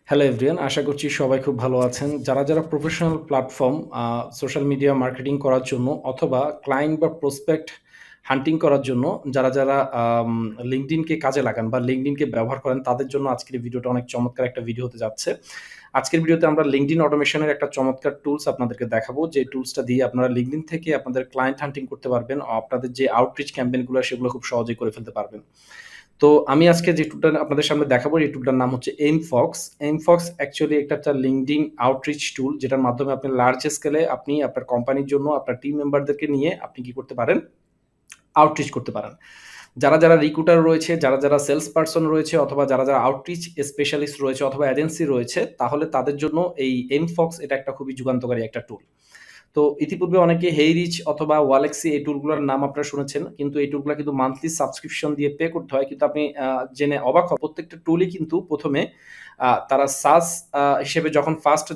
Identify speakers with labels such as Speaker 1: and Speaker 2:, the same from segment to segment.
Speaker 1: Hello everyone, আশা করছি সবাই খুব ভালো আছেন। যারা professional platform social media marketing করার জন্য অথবা ক্লায়েন্ট বা প্রসপেক্ট হান্টিং করার জন্য যারা লিঙ্কডইনকে কাজে লাগান বা লিঙ্কডইনকে ব্যবহার করেন তাদের জন্য আজকের এই ভিডিওটা অনেক চমৎকার একটা ভিডিও হতে যাচ্ছে। আজকের ভিডিওতে আমরা লিঙ্কডইন অটোমেশনের একটা চমৎকার টুলস আপনাদেরকে দেখাবো, যে টুলসটা দিয়ে আপনারা লিঙ্কডইন থেকে আপনাদের ক্লায়েন্ট হান্টিং করতে পারবেন। আপনাদের যে আউটরিচ ক্যাম্পেইনগুলো সেগুলো খুব সহজেই করে ফেলতে পারবেন। তো আমি আজকে যে টুলটা আপনাদের সামনে দেখাবো, এই টুলটার নাম হচ্ছে এইমফক্স। এইমফক্স অ্যাকচুয়ালি একটা লিঙ্কডইন আউটরিচ টুল, যেটার মাধ্যমে আপনি লার্জ স্কেলে আপনি আপনার কোম্পানির জন্য আপনার টিম মেম্বারদেরকে নিয়ে আপনি কি করতে পারেন, আউটরিচ করতে পারেন। যারা রিক্রুটার রয়েছে, যারা সেলস পারসন রয়েছে, অথবা যারা আউটরিচ স্পেশালিস্ট রয়েছে অথবা এজেন্সি রয়েছে, তাহলে তাদের জন্য এই এইমফক্স এটা একটা খুবই যুগান্তকারী একটা টুল। তো ইতিপূর্বে অনেকে হেইরিচ অথবা ওয়ালেক্সি এই টুলগুলোর নাম আপনারা শুনেছেন, কিন্তু এই টুলগুলো কিন্তু মান্থলি সাবস্ক্রিপশন দিয়ে পে করতে হয়। কিন্তু আপনি জেনে অবাক হবেন, প্রত্যেকটা টুলই কিন্তু প্রথমে তারা সাস হিসেবে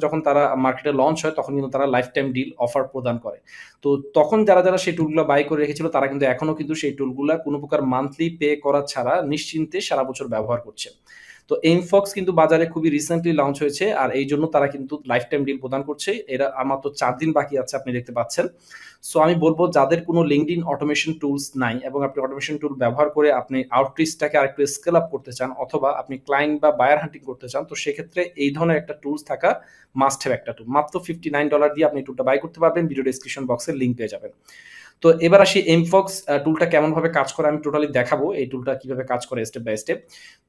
Speaker 1: যখন তারা মার্কেটে লঞ্চ হয়, তখন কিন্তু তারা লাইফ টাইম ডিল অফার প্রদান করে। তো তখন যারা সেই টুলগুলো বাই করে রেখেছিল, তারা কিন্তু এখনো কিন্তু সেই টুলগুলো কোনো প্রকার মান্থলি পে করা ছাড়া নিশ্চিন্তে সারা বছর ব্যবহার করছে। তো এইমফক্স কিন্তু বাজারে খুবই রিসেন্টলি লঞ্চ হয়েছে, আর এই জন্য তারা কিন্তু লাইফ টাইম ডিল প্রদান করছে। এরা মাত্র 4 দিন বাকি আছে, আপনি দেখতে পাচ্ছেন। সো আমি বলব, যাদের কোনো লিঙ্কডইন অটোমেশন টুলস নাই এবং আপনি অটোমেশন টুল ব্যবহার করে আপনি আউটরিচটাকে আরেকটু স্কেল আপ করতে চান, অথবা আপনি ক্লায়েন্ট বা বায়ার হান্টিং করতে চান, তো সেক্ষেত্রে এই ধরনের একটা টুলস থাকা মাস্ট হ্যাভ একটা টুল। মাত্র $59 দিয়ে আপনি টুলটা বাই করতে পারবেন। ভিডিও ডেসক্রিপশন বক্সে লিঙ্ক পেয়ে যাবেন। তো এবার আসি এইমফক্স টুলটা কেমনভাবে কাজ করে আমি টোটালি দেখাবো, এই টুলটা কিভাবে কাজ করে স্টেপ বাই স্টেপ।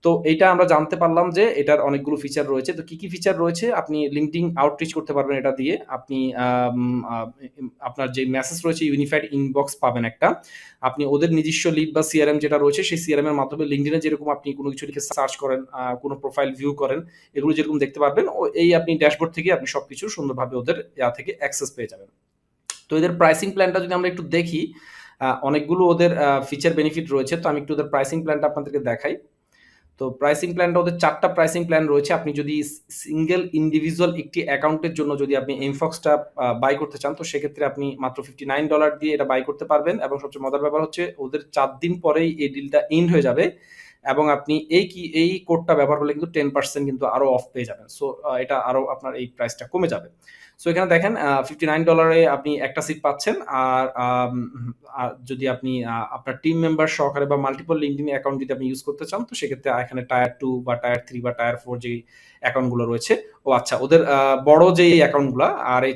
Speaker 1: তো এইটা আমরা জানতে পারলাম যে এটার অনেকগুলো ফিচার রয়েছে। তো কি ফিচার রয়েছে? আপনি লিঙ্কডইন আউটরিচ করতে পারবেন এটা দিয়ে। আপনি আপনার যে মেসেজ রয়েছে, ইউনিফাইড ইনবক্স পাবেন একটা। আপনি ওদের নিজস্ব লিড বা সিআরএম যেটা রয়েছে, সেই সিআরএম এর মাধ্যমে লিঙ্কডইনে যেরকম আপনি কোনো কিছু লিখে সার্চ করেন, কোনো প্রোফাইল ভিউ করেন, এগুলো যেরকম দেখতে পারবেন, এই আপনি ড্যাশবোর্ড থেকে আপনি সবকিছু সুন্দরভাবে ওদের থেকে অ্যাক্সেস পেয়ে যাবেন। তো এদের প্রাইসিং প্ল্যানটা যদি আমরা একটু দেখি, অনেকগুলো ওদের ফিচার বেনিফিট রয়েছে। তো আমি একটু ওদের প্রাইসিং প্ল্যানটা আপনাদেরকে দেখাই। তো প্রাইসিং প্ল্যানটা, ওদের 4 টা প্রাইসিং প্ল্যান রয়েছে। আপনি যদি সিঙ্গেল ইন্ডিভিজুয়াল একটি অ্যাকাউন্টের জন্য যদি আপনি এইমফক্সটা বাই করতে চান, তো সেক্ষেত্রে আপনি মাত্র $59 দিয়ে এটা বাই করতে পারবেন। এবং সবচেয়ে মজার ব্যাপার হচ্ছে, ওদের 4 দিন পরেই এই ডিলটা এন্ড হয়ে যাবে, এবং আপনি এই কোডটা ব্যবহার করলে কিন্তু 10% কিন্তু আরো অফ পেয়ে যাবেন। সো এটা আরো আপনার এই প্রাইসটা কমে যাবে। সো এখানে দেখেন, $59 আপনি একটা সিট পাচ্ছেন। আর যদি আপনি আপনার টিম মেম্বার সহকারে বা মাল্টিপল লিঙ্কডইন অ্যাকাউন্ট যদি আপনি ইউজ করতে চান, তো সেক্ষেত্রে এখানে টায়ার 2 বা টায়ার 3 বা টায়ার 4 যে অ্যাকাউন্টগুলো রয়েছে, ও আচ্ছা, ওদের বড় যে অ্যাকাউন্টগুলা আর এই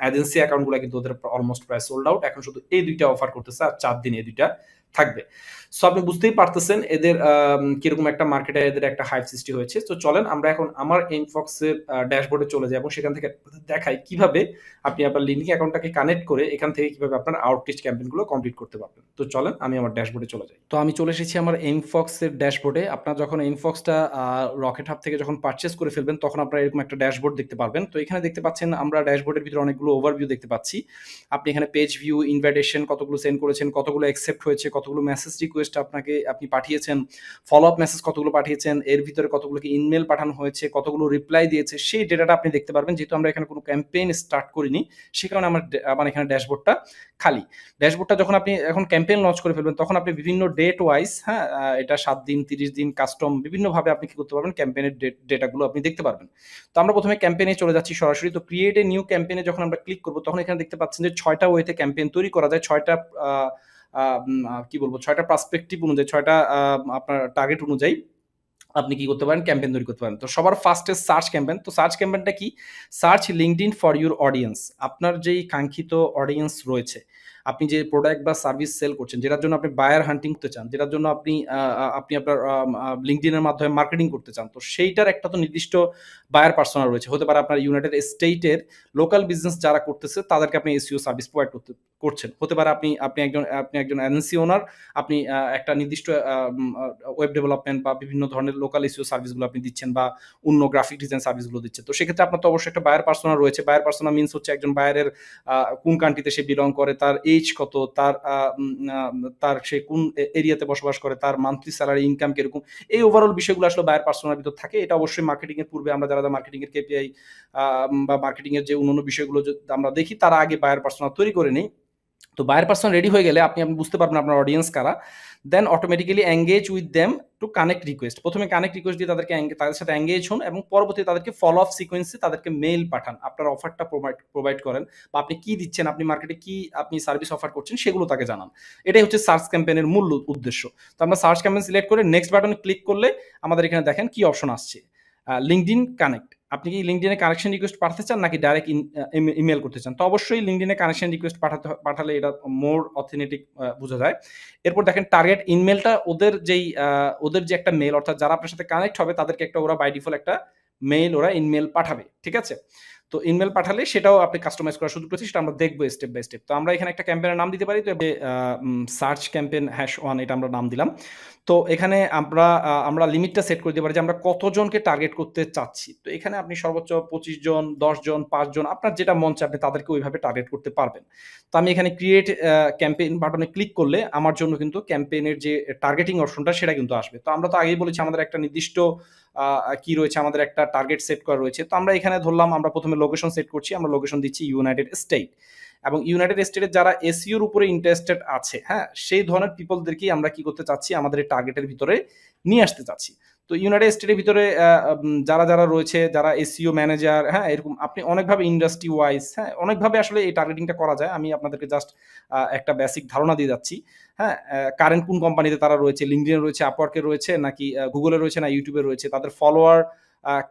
Speaker 1: এজেন্সি অ্যাকাউন্টগুলা কিন্তু ওদের অলমোস্ট প্রায় সোল্ড আউট। এখন শুধু এই 2টা অফার করতেছে, আর 4 দিন এই 2টা থাকবে। সো আপনি বুঝতেই পারতেছেন এদের কিরকম একটা মার্কেটে এদের একটা হাইপ সৃষ্টি হয়েছে। তো চলেন আমরা এখন আমার এইমফক্স এর ড্যাশবোর্ডে চলে যাই, এবং সেখান থেকে দেখাই কিভাবে আপনি আপনার লিঙ্কডিন অ্যাকাউন্টটাকে কানেক্ট করে এখান থেকে কিভাবে আপনার আউটরিচ ক্যাম্পেইনগুলো কমপ্লিট করতে পারবেন। তো চলেন আমি আমার ড্যাশবোর্ডে চলে যাই। তো আমি চলে এসেছি আমার এইমফক্স এর ড্যাশবোর্ডে। আপনার যখন এইমফক্সটা রকেট হাব থেকে যখন পারচেজ করে ফেলবেন, তখন আপনারা এরকম একটা ড্যাশবোর্ড দেখতে পারবেন। তো এখানে দেখতে পাচ্ছেন, আমরা ড্যাশবোর্ডের ভিতরে অনেকগুলো ওভারভিউ দেখতে পাচ্ছি। আপনি এখানে পেজ ভিউ, ইনভাইটেশন কতগুলো সেন্ড করেছেন, কতগুলো অ্যাকসেপ্ট হয়েছে, কতগুলো মেসেজ রিকোয়েস্ট আপনি পাঠিয়েছেন, ফলো আপ মেসেজ কতগুলো পাঠিয়েছেন, এর ভিতরে কতগুলো ইমেল পাঠানো হয়েছে, কতগুলো রিপ্লাই দিয়েছে, সেই ডেটাটা আপনি দেখতে পারবেন। যেহেতু আমরা এখানে কোনো ক্যাম্পেইন স্টার্ট করিনি, সে কারণে আমার এখানে ড্যাশবোর্ডটা খালি। ড্যাশবোর্ডটা যখন আপনি এখন ক্যাম্পেইন লঞ্চ করে ফেলবেন, তখন আপনি বিভিন্ন ডেট ওয়াইজ, হ্যাঁ, এটা 7 দিন, 30 দিন, কাস্টম বিভিন্নভাবে আপনি কি করতে পারবেন, ক্যাম্পেইনের ডেটাগুলো আপনি দেখতে পারবেন। তো আমরা প্রথমে ক্যাম্পেইনে চলে যাচ্ছি সরাসরি। তো ক্রিয়েট এ নিউ ক্যাম্পেইনে যখন আমরা ক্লিক করব, তখন এখানে দেখতে পাচ্ছেন যে 6টা ওয়েতে ক্যাম্পেইন তৈরি করা যায়। 6টা কি বলবো, 6টা পার্সপেক্টিভ অনুযায়ী, 6টা আপনার টার্গেট অনুযায়ী আপনি কি করতে পারেন, ক্যাম্পেইন তৈরি করতে পারেন। তো সবার ফার্স্টে সার্চ ক্যাম্পেইন। তো সার্চ ক্যাম্পেইনটা কি? Search LinkedIn for your audience. আপনার যেই কাঙ্ক্ষিত অডিয়েন্স রয়েছে, আপনি যে প্রোডাক্ট বা সার্ভিস সেল করছেন, যেটার জন্য আপনি বায়ার হান্টিং করতে চান, যেটার জন্য আপনি আপনার লিঙ্কডইনের মাধ্যমে মার্কেটিং করতে চান, তো সেইটার একটা তো নির্দিষ্ট বায়ার পার্সোনা রয়েছে। হতে পারে আপনার ইউনাইটেড স্টেটের লোকাল বিজনেস যারা করতেছে, তাদেরকে আপনি এসইও সার্ভিস প্রোভাইড করছেন। হতে পারে আপনি একজন এজেন্সি ওনার, আপনি একটা নির্দিষ্ট ওয়েব ডেভেলপমেন্ট বা বিভিন্ন ধরনের লোকাল এসইও সার্ভিসগুলো আপনি দিচ্ছেন, বা অন্য গ্রাফিক ডিজাইন সার্ভিসগুলো দিচ্ছেন। তো সেক্ষেত্রে আপনার তো অবশ্যই একটা বায়ার পার্সোনা রয়েছে। বায়ার পার্সোনা মিনস হচ্ছে একজন বায়ারের কোন কান্ট্রিতে সে বিলং করে, তার এজ কত, তার সে কোন এরিয়াতে বসবাস করে, তার মান্থলি স্যালারি, ইনকাম কিরকম, এই ওভারঅল বিষয়গুলো আসলে বায়ার পার্সোনার ভিতর থাকে। এটা অবশ্যই মার্কেটিং এর পূর্বে আমরা যারা মার্কেটিং এর কেপিআই বা মার্কেটিং এর যে অন্যান্য বিষয়গুলো আমরা দেখি, তারা আগে বায়ার পার্সোনা তৈরি করে নেই। তো বায়ার পারসন রেডি হয়ে গেলে আপনি বুঝতে পারবেন আপনার অডিয়েন্স কারা। Then automatically engage with them to connect request. প্রথমে কানেক্ট রিকোয়েস্ট দিয়ে তাদের সাথে এঙ্গেজ হন এবং পরবর্তীতে তাদেরকে ফলো আপ সিকোয়েন্সে তাদেরকে মেইল পাঠান। আপনার অফারটা প্রোভাইড করেন বা আপনি কি দিচ্ছেন, আপনি মার্কেটে কি আপনি সার্ভিস অফার করছেন সেগুলো তাকে জানান। এটাই হচ্ছে সার্চ ক্যাম্পেইনের মূল উদ্দেশ্য। তো আমরা সার্চ ক্যাম্পেইন সিলেক্ট করে নেক্সট বাটনে ক্লিক করলে আমাদের এখানে দেখেন কি অপশন আসছে। LinkedIn connect. আপনি কি লিঙ্কডইনে কানেকশন রিকোয়েস্ট পাঠাতে চান নাকি ডাইরেক্ট ইমেল করতে চান? তো অবশ্যই লিঙ্কডইনে কানেকশন রিকোয়েস্ট পাঠালে এটা মোর অথেন্টিক বোঝা যায়। এরপর দেখেন টার্গেট ইমেলটা ওদের যে একটা মেল, অর্থাৎ যারা আপনার সাথে কানেক্ট হবে তাদেরকে একটা ওরা বাই ডিফল্ট একটা মেইল ওরা ইনমেল পাঠাবে। ঠিক আছে? তো ইনমেল পাঠালে সেটাও আপনি কাস্টমাইজ করার সুযোগ রয়েছে, সেটা আমরা দেখবো স্টেপ বাই স্টেপ। তো আমরা এখানে একটা ক্যাম্পেইনের নাম দিতে পারি। তো সার্চ ক্যাম্পেইন #1 এটা আমরা নাম দিলাম। তো এখানে আমরা লিমিটটা সেট করে দিতে পারি যে আমরা কতজনকে টার্গেট করতে চাচ্ছি। তো এখানে আপনি সর্বোচ্চ 25 জন, 10 জন, 5 জন, আপনার যেটা মন চায় আপনি তাদেরকে ওইভাবে টার্গেট করতে পারবেন। তো আমি এখানে ক্রিয়েট ক্যাম্পেইন বাটনে ক্লিক করলে আমার জন্য কিন্তু ক্যাম্পেইনের যে টার্গেটিং অপশনটা সেটা কিন্তু আসবে। তো আমরা তো আগেই বলেছি আমাদের একটা নির্দিষ্ট কি রয়েছে, আমাদের একটা টার্গেট সেট করা রয়েছে। তো আমরা এখানে ধরলাম আমরা প্রথমে লোকেশন সেট করছি। আমরা লোকেশন দিচ্ছি ইউনাইটেড স্টেট, এবং ইউনাইটেড স্টেটের যারা এসইওর উপরে ইন্টারেস্টেড আছে, হ্যাঁ, সেই ধরনের পিপলদেরকেই আমরা কি করতে চাচ্ছি, আমাদের এই টার্গেটের ভিতরে নিয়ে আসতে চাচ্ছি। তো ইউনাইটেড স্টেটের ভিতরে যারা রয়েছে, যারা এসইও ম্যানেজার, হ্যাঁ, এরকম আপনি অনেকভাবে ইন্ডাস্ট্রি ওয়াইজ, হ্যাঁ, অনেকভাবে আসলে এই টার্গেটিংটা করা যায়। আমি আপনাদেরকে জাস্ট একটা বেসিক ধারণা দিয়ে যাচ্ছি। হ্যাঁ, কারেন্ট কোন কোম্পানিতে তারা রয়েছে, লিঙ্কডইনে রয়েছে, আপওয়ার্কে রয়েছে, নাকি গুগলে রয়েছে, না ইউটিউবে রয়েছে, তাদের ফলোয়ার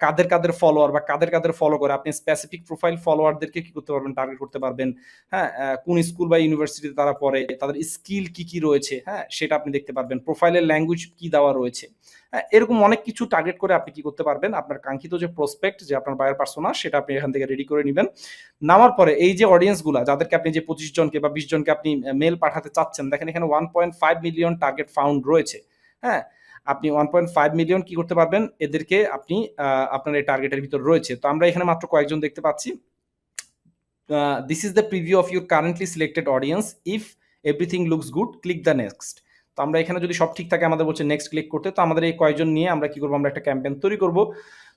Speaker 1: কাদের ফলোয়ার বা কাদের ফলো করে, আপনি স্পেসিফিক প্রোফাইল ফলোয়ারদেরকে কি করতে পারবেন, টার্গেট করতে পারবেন। হ্যাঁ, কোন স্কুল বা ইউনিভার্সিটিতে তারা পড়ে, তাদের স্কিল কি রয়েছে, হ্যাঁ, সেটা আপনি দেখতে পারবেন। প্রোফাইলের ল্যাঙ্গুয়েজ কি দেওয়া রয়েছে, হ্যাঁ, এরকম অনেক কিছু টার্গেট করে আপনি কি করতে পারবেন, আপনার কাঙ্ক্ষিত যে প্রসপেক্ট, যে আপনার বায়ার পার্সোনা, সেটা আপনি এখান থেকে রেডি করে নেবেন। নামার পরে এই যে অডিয়েন্সগুলা, যাদেরকে আপনি যে 25 জনকে বা 20 জনকে আপনি মেল পাঠাতে চাচ্ছেন, দেখেন এখানে 1.5 মিলিয়ন টার্গেট ফাউন্ড রয়েছে। হ্যাঁ, আপনি 1.5 মিলিয়ন কি করতে পারবেন, এদেরকে আপনি আপনার এই টার্গেটের ভিতর রয়েছে। তো আমরা এখানে মাত্র কয়েকজন দেখতে পাচ্ছি। This is the preview of your currently selected audience, if everything looks good click the next. তো আমরা এখানে যদি সব ঠিক থাকে আমাদের বলছে নেক্সট ক্লিক করতে। তো আমাদের এই কয়েকজন নিয়ে আমরা কি করবো, আমরা একটা ক্যাম্পেইন তৈরি করব।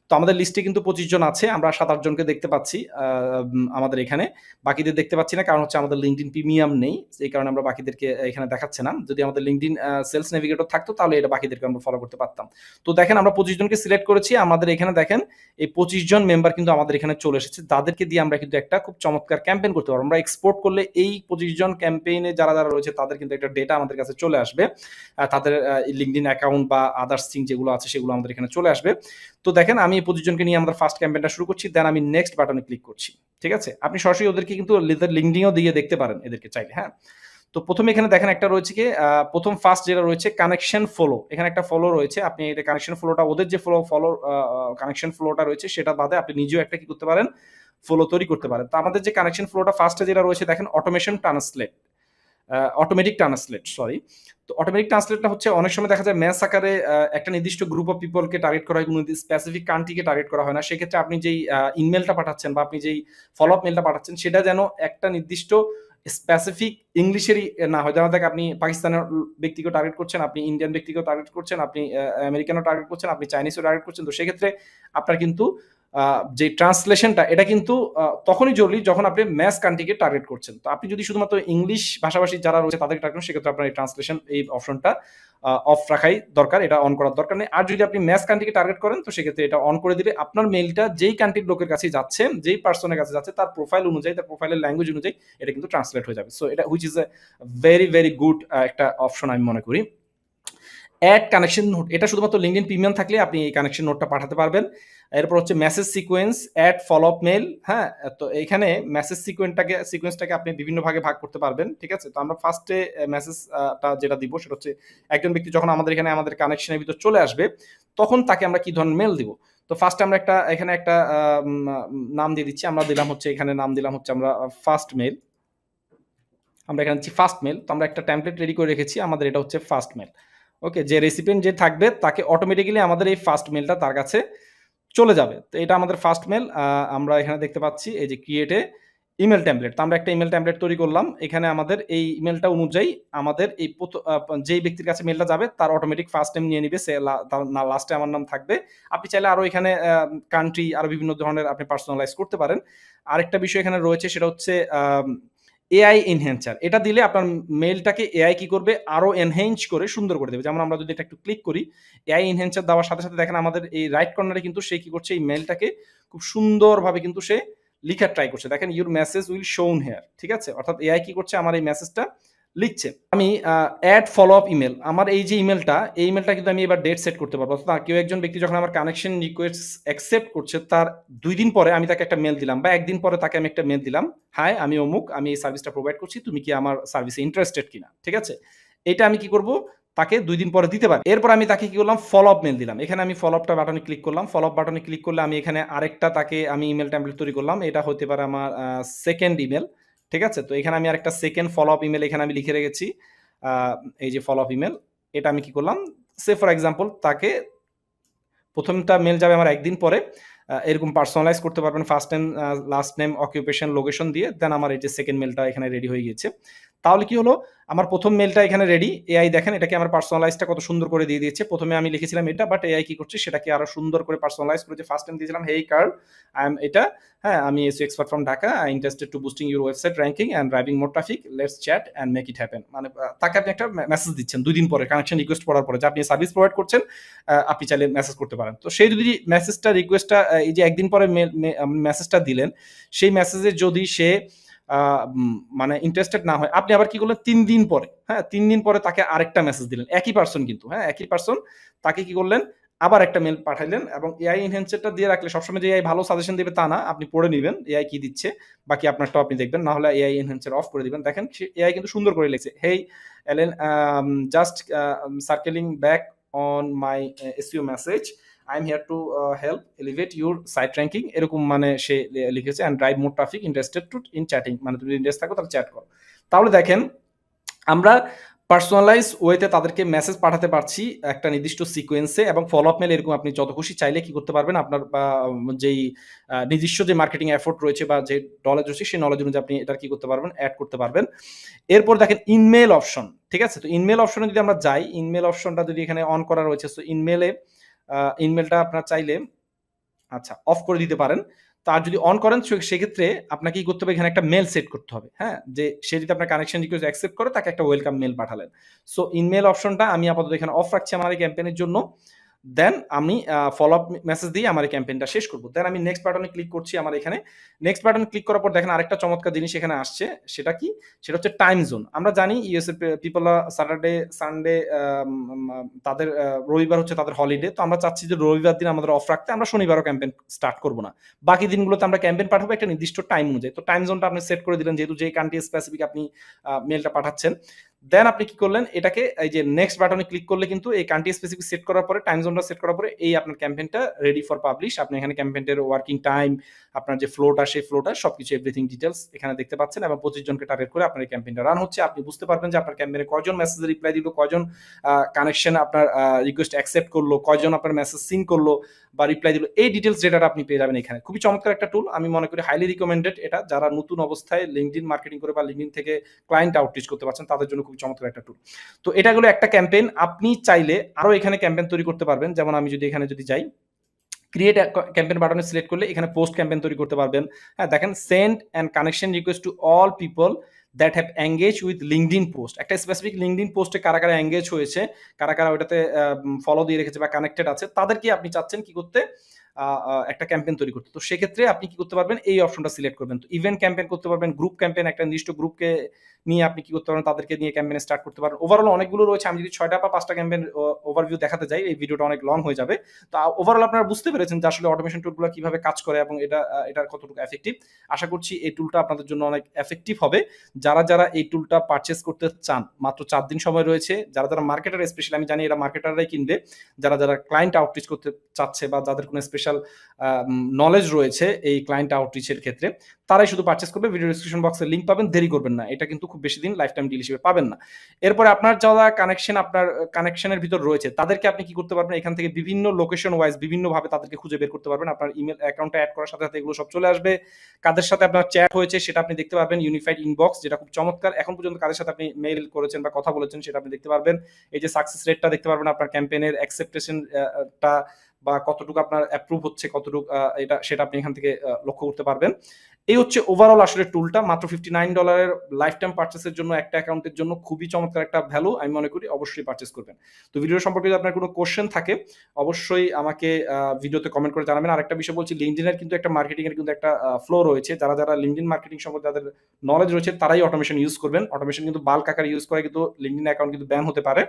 Speaker 1: তো আমাদের লিস্টে কিন্তু 25 জন আছে, আমরা 7-8 জনকে দেখতে পাচ্ছি আমাদের এখানে, বাকিদের দেখতে পাচ্ছি না, কারণ হচ্ছে আমাদের লিঙ্কডইন প্রিমিয়াম নেই, এই কারণে আমরা বাকিদেরকে এখানে দেখাচ্ছে না। যদি আমাদের লিঙ্কডইন সেলস নেভিগেটর থাকতো তাহলে এটা বাকিদেরকে আমরা ফলো করতে পারতাম। তো দেখেন আমরা 25 জনকে সিলেক্ট করেছি, আমাদের এখানে দেখেন এই 25 জন মেম্বার কিন্তু আমাদের এখানে চলে এসেছে, তাদেরকে দিয়ে আমরা কিন্তু একটা খুব চমৎকার ক্যাম্পেইন করতে পারবো। আমরা এক্সপোর্ট করলে এই 25 জন ক্যাম্পেইনে যারা রয়েছে তাদের কিন্তু একটা ডেটা আমাদের কাছে চলে আসবে, তাদের লিঙ্কডইন অ্যাকাউন্ট বা আদার্স থিং যেগুলো আছে সেগুলো আমাদের এখানে চলে আসবে। তো দেখেন আমি এই 25 জনকে নিয়ে আমাদের ফার্স্ট ক্যাম্পেইনটা শুরু করছি, দেন আমি নেক্সট বাটনে ক্লিক করছি। ঠিক আছে? আপনি সরাসরি ওদেরকে কিন্তু লিঙ্কডইনও দিয়ে দেখতে পারেন এদেরকে চাইলে, হ্যাঁ। তো প্রথমে এখানে দেখেন একটা রয়েছে কি, প্রথম ফার্স্ট যেটা রয়েছে কানেকশন ফলো, এখানে একটা ফলো রয়েছে। আপনি এটা কানেকশন ফলোটা, ওদের যে ফলো কানেকশন ফলোটা রয়েছে সেটা বাদে আপনি নিজেও একটা কি করতে পারেন, ফলো তৈরি করতে পারেন। তো আমাদের যে কানেকশন ফলোটা ফার্স্টে যেটা রয়েছে দেখেন অটোমেটিক ট্রান্সলেট, সরি। তো অটোমেটিক ট্রান্সলেটটা হচ্ছে অনেক সময় দেখা যায় ম্যাস আকারে একটা নির্দিষ্ট গ্রুপ অফ পিপলকে টার্গেট করা হয়, কোনো স্পেসিফিক কান্ট্রিকে টার্গেট করা হয় না। সেক্ষেত্রে আপনি যেই ইমেলটা পাঠাচ্ছেন বা আপনি যেই ফলো আপ মেলটা পাঠাচ্ছেন সেটা যেন একটা নির্দিষ্ট স্পেসিফিক ইংলিশেরই না হয়। যেমন দেখ, আপনি পাকিস্তানের ব্যক্তিকে টার্গেট করছেন, আপনি ইন্ডিয়ান ব্যক্তিকেও টার্গেট করছেন, আপনি আমেরিকানও টার্গেট করছেন, আপনি চাইনিজও টার্গেট করছেন। তো সেক্ষেত্রে আপনার কিন্তু যে ট্রান্সলেশনটা এটা কিন্তু তখনই জরুরি যখন আপনি ম্যাস কান্ট্রিকে টার্গেট করছেন। তো আপনি যদি শুধুমাত্র ইংলিশ ভাষাভাষী যারা রয়েছে তাদেরকে টার্গেট করেন, সেক্ষেত্রে আপনার এই ট্রান্সলেশন এই অপশনটা অফ রাখাই দরকার, এটা অন করার দরকার নেই। আর যদি আপনি ম্যাস কান্ট্রিকে টার্গেট করেন তো সেক্ষেত্রে এটা অন করে দিলে আপনার মেইলটা যেই কান্ট্রির লোকের কাছে যাচ্ছে, যেই পার্সনের কাছে যাচ্ছে, তার প্রোফাইল অনুযায়ী, তার প্রোফাইলের ল্যাঙ্গুয়েজ অনুযায়ী এটা কিন্তু ট্রান্সলেট হয়ে যাবে। সো এটা which is a very good একটা অপশন আমি মনে করি। অ্যাড কানেকশন নোট, এটা শুধুমাত্র লিঙ্কডইন প্রিমিয়াম থাকলে আপনি এই কানেকশন নোটটা পাঠাতে পারবেন। এরপর হচ্ছে message sequence, add follow up mail, হ্যাঁ। তো এখানে মেসেজ সিকোয়েন্সটাকে আপনি বিভিন্ন ভাগে ভাগ করতে পারবেন। ঠিক আছে? তো আমরা ফার্স্টে মেসেজটা যেটা দিব সেটা হচ্ছে একজন ব্যক্তি যখন আমাদের এখানে আমাদের কানেকশনের ভিতর চলে আসবে তখন তাকে আমরা কি ধরনের মেল দিব। তো ফার্স্টে আমরা এখানে একটা নাম দিয়ে দিচ্ছি, আমরা দিলাম হচ্ছে এখানে নাম দিলাম হচ্ছে আমরা ফার্স্ট মেল। আমরা এখানে দিচ্ছি ফার্স্ট মেল। তো আমরা একটা টেমপ্লেট রেডি করে রেখেছি, আমাদের এটা হচ্ছে ফার্স্ট মেল। ওকে, যে রেসিপিয়েন্ট যে থাকবে তাকে অটোমেটিক্যালি আমাদের এই ফার্স্ট মেলটা তার কাছে চলে যাবে। তো এটা আমাদের ফার্স্ট মেল। আমরা এখানে দেখতে পাচ্ছি এই যে ক্রিয়েট এ ইমেল টেমপ্লেট। তো আমরা একটা ইমেল টেমপ্লেট তৈরি করলাম। এখানে আমাদের এই ইমেলটা অনুযায়ী আমাদের এই যেই ব্যক্তির কাছে মেলটা যাবে তার অটোমেটিক ফার্স্ট নেম নিয়ে নিবে, সে তার লাস্টে আমার নাম থাকবে। আপনি চাইলে আরো এখানে কান্ট্রি আরো বিভিন্ন ধরনের আপনি পার্সোনালাইজ করতে পারেন। আরেকটা বিষয় এখানে রয়েছে সেটা হচ্ছে এআই এনহ্যান্সার, এটা দিলে আপনার মেইলটাকে এআই কি করবে, আরো এনহ্যান্স করে সুন্দর করে দেবে। যেমন আমরা যদি এটা একটু ক্লিক করি, এআই এনহ্যান্সার দেওয়ার সাথে সাথে দেখেন আমাদের এই রাইট কর্নারে কিন্তু সে কি করছে, এই মেইলটাকে খুব সুন্দরভাবে কিন্তু সে লিখার ট্রাই করছে। দেখেন ইউর মেসেজ উইল শোন হেয়ার, ঠিক আছে, অর্থাৎ এআই কি করছে, আমার এই মেসেজটা লিখছে। আমি অ্যাড ফলো আপ ইমেল, আমার এই যে ইমেলটা, এই ইমেলটা কিন্তু আমি এবার ডেট সেট করতে পারবো। অর্থাৎ কেউ একজন ব্যক্তি যখন আমার কানেকশন রিকোয়েস্ট অ্যাকসেপ্ট করছে, তার 2 দিন পরে আমি তাকে একটা মেল দিলাম, বা 1 দিন পরে তাকে আমি একটা মেল দিলাম, হাই আমি অমুক, আমি এই সার্ভিসটা প্রোভাইড করছি, তুমি কি আমার সার্ভিসে ইন্টারেস্টেড কিনা, ঠিক আছে। এটা আমি কি করব, তাকে 2 দিন পরে দিতে পারি। এরপর আমি তাকে কি করলাম, ফলো আপ মেল দিলাম। এখানে আমি ফলো আপটা বাটনে ক্লিক করলাম। ফলো আপ বাটনে ক্লিক করলে আমি এখানে আরেকটা তাকে আমি ইমেল টেমপ্লেট তৈরি করলাম। এটা হতে পারে আমার সেকেন্ড ইমেল, ঠিক আছে। তো এখানে আমি আরেকটা সেকেন্ড ফলো আপ ইমেল এখানে আমি লিখে রেখেছি। এই যে ফলো আপ ইমেল, এটা আমি কি করলাম, সে ফর এক্সাম্পল তাকে প্রথমটা মেল যাবে আমার 1 দিন পরে, এরকম পার্সোনালাইজ করতে পারবেন, first name, last name, occupation, location দিয়ে, দেন আমার এই যে সেকেন্ড মেলটা এখানে রেডি হয়ে গিয়েছে। তাহলে কি হলো, আমার প্রথম মেলটা এখানে রেডি, এআই দেখেন এটাকে আমার পার্সোনালাইজটা কত সুন্দর করে দিয়ে দিয়েছে। প্রথমে আমি লিখেছিলাম এটা, বাট এআই কি করছে, সেটাকে আরো সুন্দর করে পার্সোনালাইজ করে, যে ফার্স্ট নেম দিয়েছিলাম হেই কার্ল, আই এম এটা, হ্যাঁ আমি SEO expert from Dhaka, I interested to boosting your website ranking and driving more traffic, let's chat and make it happen. মানে তাকে আপনি একটা মেসেজ দিচ্ছেন 2 দিন পরে কানেকশন রিকোয়েস্ট পড়ার পরে, যে আপনি সার্ভিস প্রোভাইড করছেন, আপনি চাইলে মেসেজ করতে পারেন। তো সেই যদি মেসেজটা রিকোয়েস্টটা এই যে 1 দিন পরে মেসেজটা দিলেন, সেই মেসেজে যদি সে মানে ইন্টারেস্টেড না হয়, আপনি আবার কি করলেন 3 দিন পরে, হ্যাঁ 3 দিন পরে তাকে আরেকটা মেসেজ দিলেন, একই পার্সন কিন্তু, হ্যাঁ একই পার্সন, তাকে কি করলেন, আবার একটা মেল পাঠাইলেন। এবং এআই এনহ্যান্সারটা দিয়ে রাখলে সবসময় যে এআই ভালো সাজেশন দেবে তা না, আপনি পড়ে নেবেন এআই কি দিচ্ছে, বাকি আপনারটাও আপনি দেখবেন, না হলে এআই এনহ্যান্সার অফ করে দিবেন। দেখেন এআই কিন্তু সুন্দর করে লিখছে, hey Ellen, just circling back on my SEO message, I am here to help elevate your site ranking, এরকম মানে সে লিখেছে, and drive more traffic, interested to in chatting, মানে তুমি ইন্টারেস্ট থাকো তাহলে চ্যাট করো। তাহলে দেখেন আমরা পার্সোনালাইজ ওয়েতে তাদেরকে মেসেজ পাঠাতে পারছি একটা নির্দিষ্ট সিকোয়েন্সে, এবং ফলো আপ মেল এরকম আপনি যত খুশি চাইলে কি করতে পারবেন, আপনার যেই নিজস্ব যে মার্কেটিং এফোর্ট রয়েছে বা যে নলেজ রয়েছে, সেই নলেজ অনুযায়ী আপনি এটা কি করতে পারবেন, অ্যাড করতে পারবেন। এরপর দেখেন ইনমেল অপশন, ঠিক আছে। তো ইনমেল অপশনে যদি আমরা যাই, ইনমেল অপশনটা যদি এখানে অন করা রয়েছে, তো ইনমেলটা আপনার চাইলে আচ্ছা অফ করে দিতে পারেন। তার যদি অন করেন সেক্ষেত্রে আপনাকে কি করতে হবে, এখানে একটা মেল সেট করতে হবে, হ্যাঁ যে সে যদি আপনার কানেকশন রিকোয়েস্ট অ্যাকসেপ্ট করে, তাকে একটা ওয়েলকাম মেল পাঠালেন। সো ইনমেল অপশনটা আমি আপাতত এখানে অফ রাখছি আমার এই ক্যাম্পেইনের জন্য। দেন আমি ফলো আপ মেসেজ দিয়ে আমার এই ক্যাম্পেইনটা শেষ করব। দেন আমি নেক্সট বাটনে ক্লিক করছি। আমার এখানে নেক্সট বাটনে ক্লিক করার পর দেখেন আরেকটা চমৎকার জিনিস এখানে আসছে। সেটা কি? সেটা হচ্ছে টাইম জোন। আমরা জানি ইউএসএ পিপল স্যাটারডে, সানডে, তাদের রবিবার হচ্ছে তাদের হলিডে। তো আমরা চাচ্ছি যে রবিবার দিন আমাদের অফ রাখতে, আমরা শনিবারও ক্যাম্পেইন স্টার্ট করব না। বাকি দিনগুলোতে আমরা ক্যাম্পেইন পাঠাবো একটা নির্দিষ্ট টাইম অনুযায়ী। তো টাইম জোনটা আপনি সেট করে দিলেন, যেহেতু যে কান্ট্রি স্পেসিফিক আপনি মেলটা পাঠাচ্ছেন। দেন আপনি কি করলেন, এটাকে এই যে নেক্সট বাটনে ক্লিক করলে কিন্তু এই কান্ট্রি স্পেসিফিক সেট করার পরে, টাইম জোনটা সেট করার পরে, এই আপনার ক্যাম্পেইনটা রেডি ফর পাবলিশ। আপনি এখানে ক্যাম্পেইনের ওয়ার্কিং টাইম, আপনার যে ফ্লোটা, সেই ফ্লোটা সবকিছু এভরিথিং ডিটেলস এখানে দেখতে পাচ্ছেন, এবং 25 জনকে টার্গেট করে আপনার এই ক্যাম্পেইনটা রান হচ্ছে। আপনি বুঝতে পারবেন যে আপনার ক্যাম্পেইনে কয়জন মেসেজ রিপ্লাই দিল, কয়জন কানেকশন আপনার রিকোয়েস্ট অ্যাকসেপ্ট করলো, কয়জন আপনার মেসেজ সিন করলো বা রিপ্লাই দিল, এই ডিটেলস ডেটাটা আপনি পেয়ে যাবেন এখানে। খুবই চমৎকার একটা টুল, আমি মনে করি হাইলি রিকমেন্ডেড এটা, যারা নতুন অবস্থায় লিঙ্কডইন মার্কেটিং করে বা লিঙ্কডইন থেকে ক্লায়েন্ট আউটরিচ করতে পারছেন, তাদের জন্য খুব চমৎকার একটা টুল। তো এটা হলো একটা ক্যাম্পেইন। আপনি চাইলে আরো এখানে ক্যাম্পেইন তৈরি করতে পারবেন। যেমন আমি যদি এখানে যদি যাই, ক্রিয়েট ক্যাম্পেইন বাটনে সিলেক্ট করলে এখানে পোস্ট ক্যাম্পেইন তৈরি করতে পারবেন। হ্যাঁ দেখেন, send and connection request to all people that have engage with LinkedIn post. একটা স্পেসিফিক লিঙ্কডইন পোস্টে কারা কারা এঙ্গেজ হয়েছে, কারা কারা ওটাতে ফলো দিয়ে রেখেছে বা কানেক্টেড আছে, তাদেরকে আপনি চাচ্ছেন কি করতে, একটা ক্যাম্পেইন তৈরি করতে। তো সেক্ষেত্রে আপনি কি করতে পারবেন, এই অপশনটা সিলেক্ট করবেন। তো ইভেন্ট ক্যাম্পেইন করতে পারবেন, গ্রুপ ক্যাম্পেইন, একটা নির্দিষ্ট গ্রুপকে নিয়ে আপনি কি করতে পারেন, তাদেরকে নিয়ে ক্যাম্পেইন স্টার্ট করতে পারেন। ওভারঅল অনেকগুলো রয়েছে, আমি যদি 6টা বা 5টা ক্যাম্পেইন ওভারভিউ দেখাতে যাই, এই ভিডিওটা অনেক লং হয়ে যাবে। তো ওভারঅল আপনারা বুঝতে পেরেছেন যে আসলে অটোমেশন টুলগুলো কিভাবে কাজ করে এবং এটার কতটুকু এফেক্টিভ। আশা করছি এই টুলটা আপনাদের জন্য অনেক এফেক্টিভ হবে। যারা যারা এই টুলটা পারচেজ করতে চান, মাত্র 4 দিন সময় রয়েছে। যারা যারা মার্কেটার, স্পেশালি আমি জানি এরা মার্কেটাররাই কিনবে, যারা যারা ক্লায়েন্ট আউটরিচ করতে চাচ্ছে বা যাদের কোনো স্পেশাল নলেজ রয়েছে এই ক্লায়েন্ট আউটরিচের ক্ষেত্রে, তারাই শুধু পারচেজ করবে। ভিডিও ডিসক্রিপশন বক্সে লিঙ্ক পাবেন, দেরি করবেন না। এটা কিন্তু খুব বেশি দিন লাইফ টাইম ডিল হিসেবে পাবেন না। এরপরে আপনার যারা কানেকশন, আপনার কানেকশনের ভিতর রয়েছে, তাদেরকে আপনি কি করতে পারবেন, এখান থেকে বিভিন্ন লোকেশন ওয়াইজ বিভিন্নভাবে তাদেরকে খুঁজে বের করতে পারবেন। আপনার ইমেল অ্যাকাউন্টে অ্যাড করার সাথে সাথে এগুলো সব চলে আসবে। কাদের সাথে আপনার চ্যাট হয়েছে সেটা আপনি দেখতে পারবেন, ইউনিফাইড ইনবক্স, যেটা খুব চমৎকার। এখন পর্যন্ত কাদের সাথে আপনি মেইল করেছেন বা কথা বলেছেন সেটা আপনি দেখতে পারবেন। এই যে সাকসেস রেটটা দেখতে পারবেন, আপনার ক্যাম্পেইনের অ্যাকসেপ্টেশনটা বা কতটুকু আপনার অ্যাপ্রুভ হচ্ছে, কতটুকু এটা সেটা আপনি এখান থেকে লক্ষ্য করতে পারবেন। এই হচ্ছে ওভারঅল আসলে টুলটা। মাত্র $59 লাইফ টাইম পারচেসের জন্য একটা অ্যাকাউন্টের জন্য খুবই চমৎকার একটা ভ্যালু আমি মনে করি। অবশ্যই পারচেস করবেন। তো ভিডিও সম্পর্কে যদি আপনার কোনো কোয়েশ্চেন থাকে অবশ্যই আমাকে ভিডিওতে কমেন্ট করে জানাবেন। আরেকটা বিষয় বলছি, LinkedIn এর কিন্তু একটা মার্কেটিং এর কিন্তু একটা ফ্লো রয়েছে। যারা LinkedIn মার্কেটিং সম্পর্কে যাদের নলেজ রয়েছে তারাই অটোমেশন ইউজ করবেন। অটোমেশন কিন্তু বাল্ক আকারে ইউজ করে কিন্তু LinkedIn অ্যাকাউন্ট কিন্তু ব্যান হতে পারে।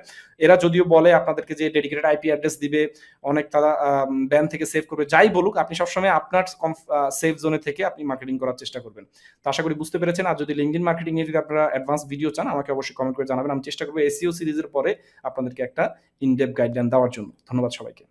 Speaker 1: এরা যদিও বলে আপনাদেরকে যে ডেডিকেটেড আইপি অ্যাড্রেস দিবে, অনেক তারা ব্যান থেকে সেভ করবে। যাই বলুক, আপনি সবসময় আপনার সেফ জোনে থেকে আপনি মার্কেটিং করার চেষ্টা করবেন। তো আশা করি বুঝতে পেরেছেন। আর যদি LinkedIn মার্কেটিং নিয়ে যদি আপনারা অ্যাডভান্স ভিডিও চান আমাকে অবশ্যই কমেন্ট করে জানাবেন। আমি চেষ্টা করব এসইও সিরিজের পরে আপনাদেরকে একটা ইন ডেপথ গাইডলাইন দেওয়ার জন্য। ধন্যবাদ সবাইকে।